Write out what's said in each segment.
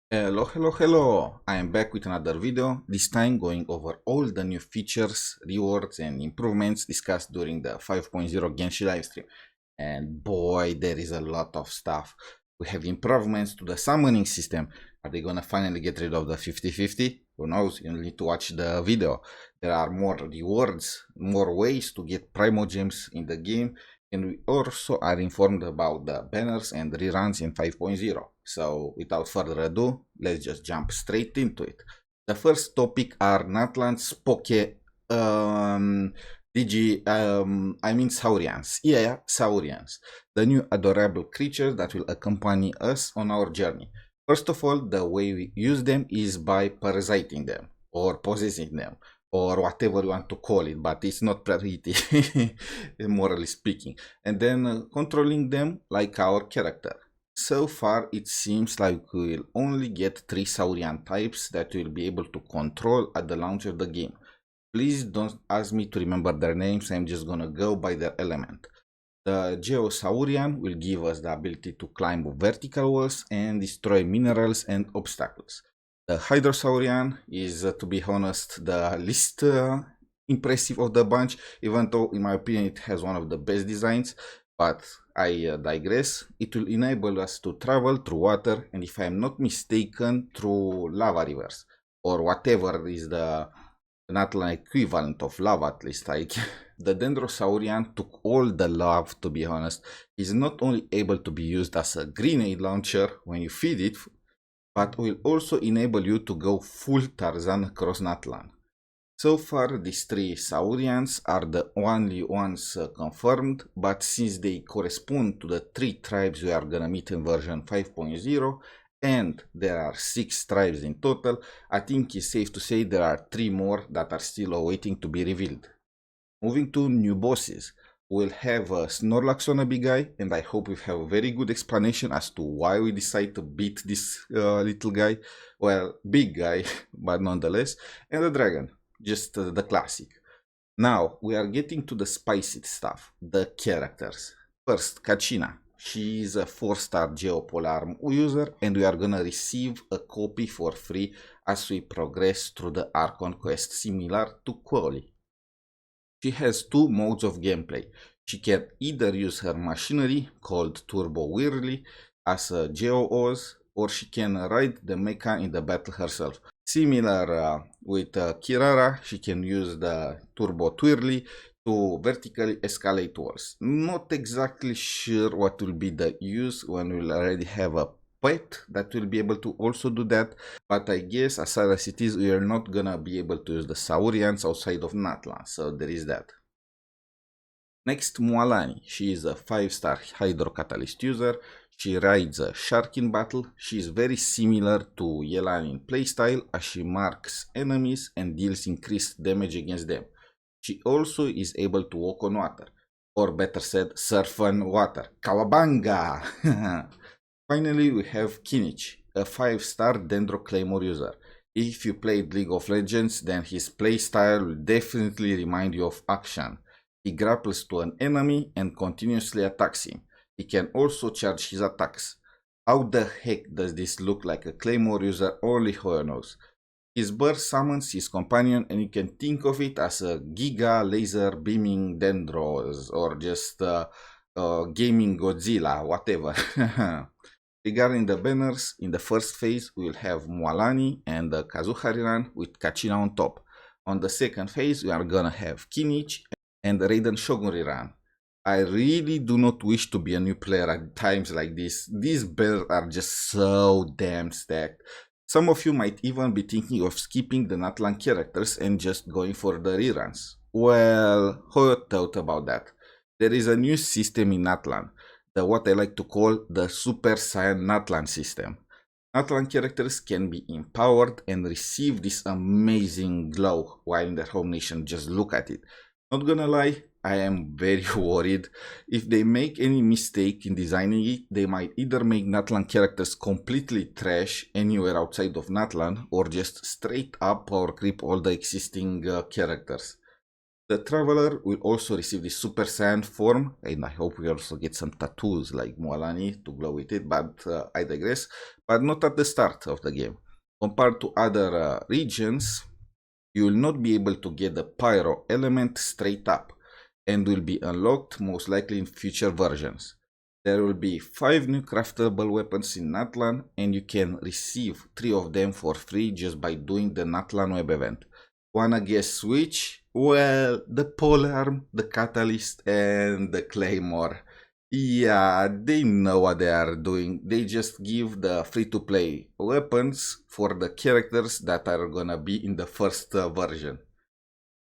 Hello, hello, hello! I am back with another video, this time going over all the new features, rewards and improvements discussed during the 5.0 Genshin Livestream. And boy, there is a lot of stuff. We have improvements to the summoning system. Are they gonna finally get rid of the 50-50? Who knows, you need to watch the video. There are more rewards, more ways to get Primo Gems in the game, and we also are informed about the banners and reruns in 5.0. So without further ado, let's just jump straight into it. The first topic are Natlan's Poke Saurians. Yeah, Saurians. The new adorable creatures that will accompany us on our journey. First of all, the way we use them is by parasiting them or possessing them or whatever you want to call it, but it's not pretty, morally speaking. And then controlling them like our character. So far, it seems like we will only get 3 Saurian types that we'll be able to control at the launch of the game. Please don't ask me to remember their names, I'm just gonna go by their element. The Geosaurian will give us the ability to climb vertical walls and destroy minerals and obstacles. The Hydrosaurian is, to be honest, the least impressive of the bunch, even though in my opinion it has one of the best designs, but I digress. It will enable us to travel through water and, if I am not mistaken, through lava rivers or whatever is the Natlan equivalent of lava, at least. The Dendrosaurian took all the love, to be honest. Is not only able to be used as a grenade launcher when you feed it, but will also enable you to go full Tarzan across Natlan. So far, these 3 Saurians are the only ones confirmed, but since they correspond to the 3 tribes we are gonna meet in version 5.0, and there are 6 tribes in total, I think it's safe to say there are 3 more that are still awaiting to be revealed. Moving to new bosses, we'll have a Snorlax on a big guy, and I hope we have a very good explanation as to why we decide to beat this little guy. Well, big guy, but nonetheless, and a dragon, just the classic. Now, we are getting to the spicy stuff, the characters. First, Kachina. She is a 4-star Geopolar user, and we are gonna receive a copy for free as we progress through the Archon quest, similar to Quali. She has 2 modes of gameplay. She can either use her machinery, called Turbo Whirly, as a Geo-Oz, or she can ride the mecha in the battle herself. Similar with Kirara, she can use the Turbo Twirly to vertically escalate walls. Not exactly sure what will be the use when we'll already have a pet that will be able to also do that, but I guess as far as it is, we are not gonna be able to use the Saurians outside of Natlan, so there is that. Next, Mualani. She is a 5-star Hydro Catalyst user. She rides a shark in battle. She is very similar to Yelan in playstyle, as she marks enemies and deals increased damage against them. She also is able to walk on water, or better said, surf on water. Kawabanga! Finally, we have Kinich, a 5-star Dendro Claymore user. If you played League of Legends, then his playstyle will definitely remind you of Akshan. He grapples to an enemy and continuously attacks him. He can also charge his attacks. How the heck does this look like a Claymore user? Only Hoyo knows. His burst summons his companion, and you can think of it as a Giga Laser Beaming Dendros, or just Gaming Godzilla, whatever. Regarding the banners, in the first phase we will have Mualani and the Kazuhariran with Kachina on top. On the second phase we are gonna have Kinich and Raiden Shoguriran. I really do not wish to be a new player at times like this. These banners are just so damn stacked. Some of you might even be thinking of skipping the Natlan characters and just going for the reruns. Well, Hoyo thought about that. There is a new system in Natlan, what I like to call the Super Saiyan Natlan system. Natlan characters can be empowered and receive this amazing glow while in their home nation. Just look at it. Not gonna lie, I am very worried. If they make any mistake in designing it, they might either make Natlan characters completely trash anywhere outside of Natlan, or just straight up power creep all the existing characters. The traveler will also receive the Super Saiyan form, and I hope we also get some tattoos like Mualani to glow with it, but I digress. But not at the start of the game. Compared to other regions, you will not be able to get the Pyro element straight up, and will be unlocked most likely in future versions. There will be 5 new craftable weapons in Natlan, and you can receive 3 of them for free just by doing the Natlan web event. Wanna guess which? Well, the polearm, the catalyst, and the claymore. Yeah, they know what they are doing. They just give the free-to-play weapons for the characters that are gonna be in the first version.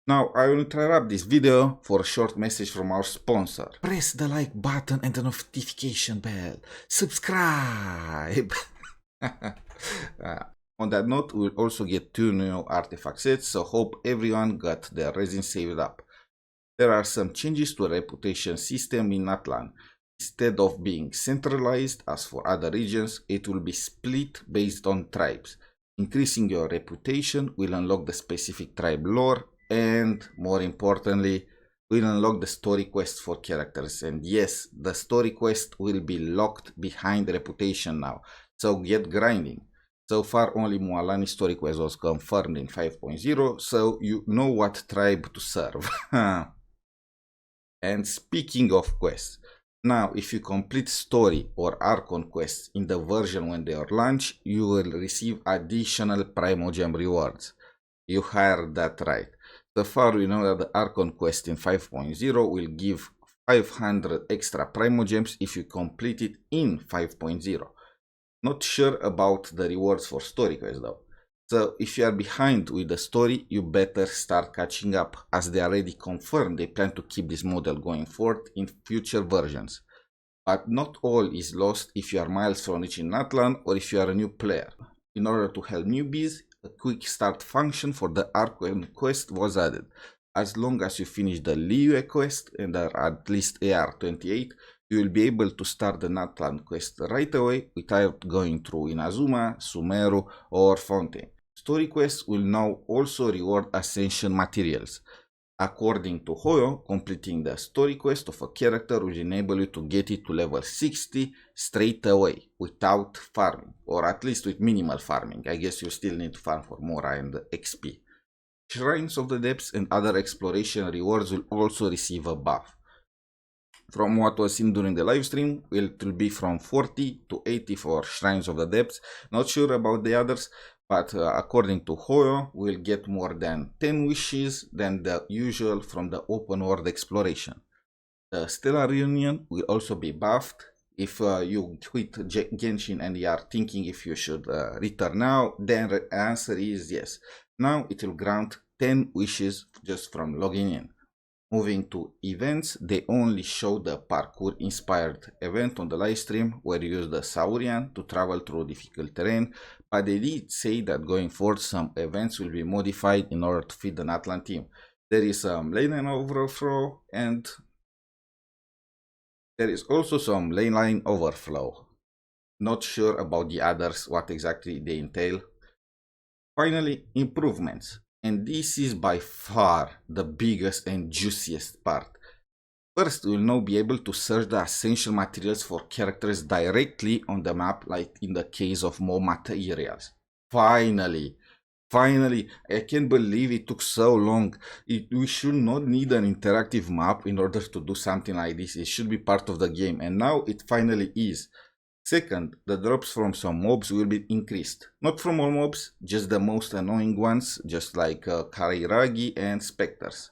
Now, I will interrupt this video for a short message from our sponsor. Press the like button and the notification bell. Subscribe! On that note, we'll also get 2 new artifact sets, so hope everyone got their resin saved up. There are some changes to the reputation system in Natlan. Instead of being centralized as for other regions, it will be split based on tribes. Increasing your reputation will unlock the specific tribe lore, and more importantly, will unlock the story quest for characters. And yes, the story quest will be locked behind reputation now, so get grinding. So far, only Mualani story quest was confirmed in 5.0, so you know what tribe to serve. And speaking of quests, now if you complete story or Archon quests in the version when they are launched, you will receive additional Primogem rewards. You heard that right. So far we know that the Archon quest in 5.0 will give 500 extra Primogems if you complete it in 5.0. Not sure about the rewards for story quests though. So if you are behind with the story, you better start catching up, as they already confirmed they plan to keep this model going forward in future versions. But not all is lost if you are miles from reaching Natlan or if you are a new player. In order to help newbies, a quick start function for the Archon quest was added. As long as you finish the Liyue quest and are at least AR28, you will be able to start the Natlan quest right away without going through Inazuma, Sumeru or Fontaine. Story quests will now also reward Ascension materials. According to Hoyo, completing the story quest of a character will enable you to get it to level 60 straight away without farming, or at least with minimal farming. I guess you still need to farm for Mora and XP. Shrines of the Depths and other exploration rewards will also receive a buff. From what was seen during the live stream, it will be from 40 to 80 for Shrines of the Depths. Not sure about the others, but according to Hoyo, we'll get more than 10 wishes than the usual from the open world exploration. The Stellar Reunion will also be buffed. If you quit Genshin and you are thinking if you should return now, then the answer is yes. Now it will grant 10 wishes just from logging in. Moving to events, they only show the parkour inspired event on the live stream where you use the Saurian to travel through difficult terrain, but they did say that going forward some events will be modified in order to fit the Natlan team. There is some lane line overflow, and there is also some lane line overflow. Not sure about the others, what exactly they entail. Finally, improvements. And this is by far the biggest and juiciest part. First, we will now be able to search the essential materials for characters directly on the map, like in the case of more materials. Finally, I can't believe it took so long. We should not need an interactive map in order to do something like this. It should be part of the game, and now it finally is. Second, the drops from some mobs will be increased. Not from all mobs, just the most annoying ones, just like Kariragi and Spectres.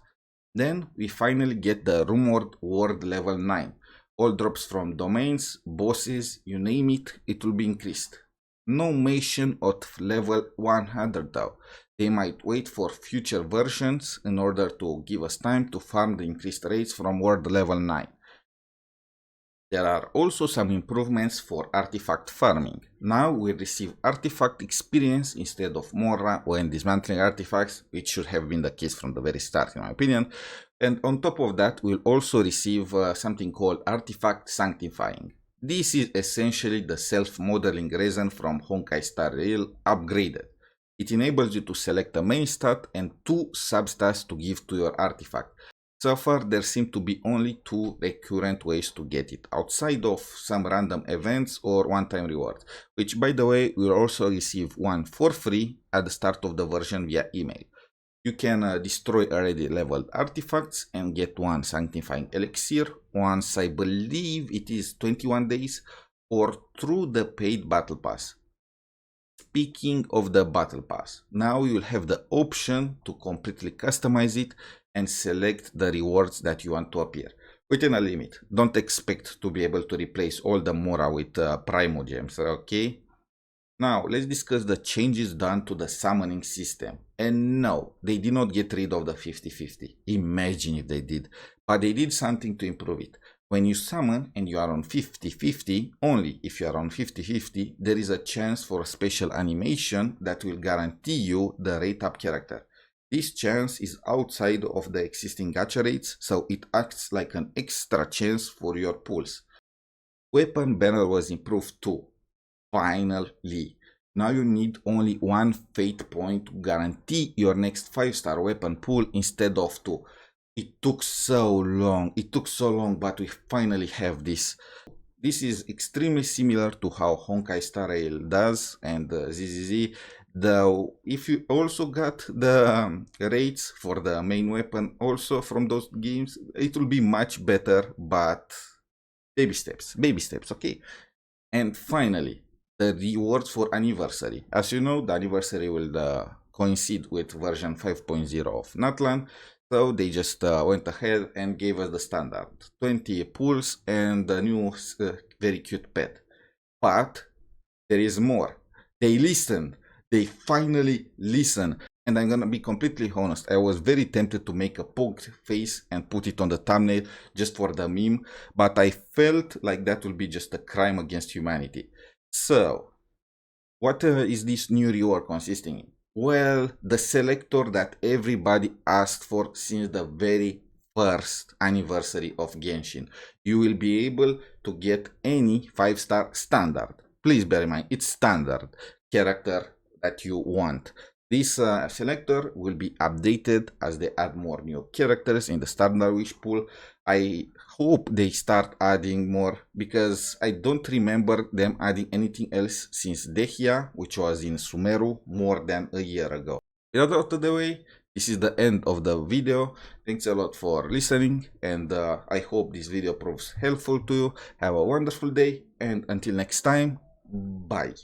Then we finally get the rumored ward level 9. All drops from domains, bosses, you name it, it will be increased. No mention of level 100 though. They might wait for future versions in order to give us time to farm the increased rates from ward level 9. There are also some improvements for artifact farming. Now we receive artifact experience instead of Mora when dismantling artifacts, which should have been the case from the very start in my opinion. And on top of that, we'll also receive something called artifact sanctifying. This is essentially the self-modeling resin from Honkai Star Rail upgraded. It enables you to select a main stat and 2 substats to give to your artifact. So far, there seem to be only 2 recurrent ways to get it, outside of some random events or one-time rewards, which, by the way, will also receive one for free at the start of the version via email. You can destroy already leveled artifacts and get one sanctifying elixir once, I believe it is 21 days, or through the paid battle pass. Speaking of the battle pass, now you will have the option to completely customize it and select the rewards that you want to appear within a limit. Don't expect to be able to replace all the Mora with Primo gems, okay? Now, let's discuss the changes done to the summoning system. And no, they did not get rid of the 50-50. Imagine if they did. But they did something to improve it. When you summon and you are on 50-50, only if you are on 50-50, there is a chance for a special animation that will guarantee you the rate up character. This chance is outside of the existing gacha rates, so it acts like an extra chance for your pulls. Weapon banner was improved too. Finally, now you need only 1 fate point to guarantee your next 5-star weapon pull instead of 2. It took so long, but we finally have this. This is extremely similar to how Honkai Star Rail does and ZZZ, though if you also got the rates for the main weapon also from those games, it will be much better, but baby steps, okay? And finally, the rewards for anniversary. As you know, the anniversary will coincide with version 5.0 of Natlan, so they just went ahead and gave us the standard 20 pulls and the new very cute pet. But there is more. They listened. They finally listened. And I'm gonna be completely honest, I was very tempted to make a poked face and put it on the thumbnail just for the meme, but I felt like that will be just a crime against humanity. So, what is this new reward consisting in? Well, the selector that everybody asked for since the very first anniversary of Genshin. You will be able to get any 5-star standard. Please bear in mind, it's standard character that you want. This selector will be updated as they add more new characters in the standard wish pool. I hope they start adding more because I don't remember them adding anything else since Dehya, which was in Sumeru more than a year ago. Without out of the way, this is the end of the video. Thanks a lot for listening, and I hope this video proves helpful to you. Have a wonderful day, and until next time, bye.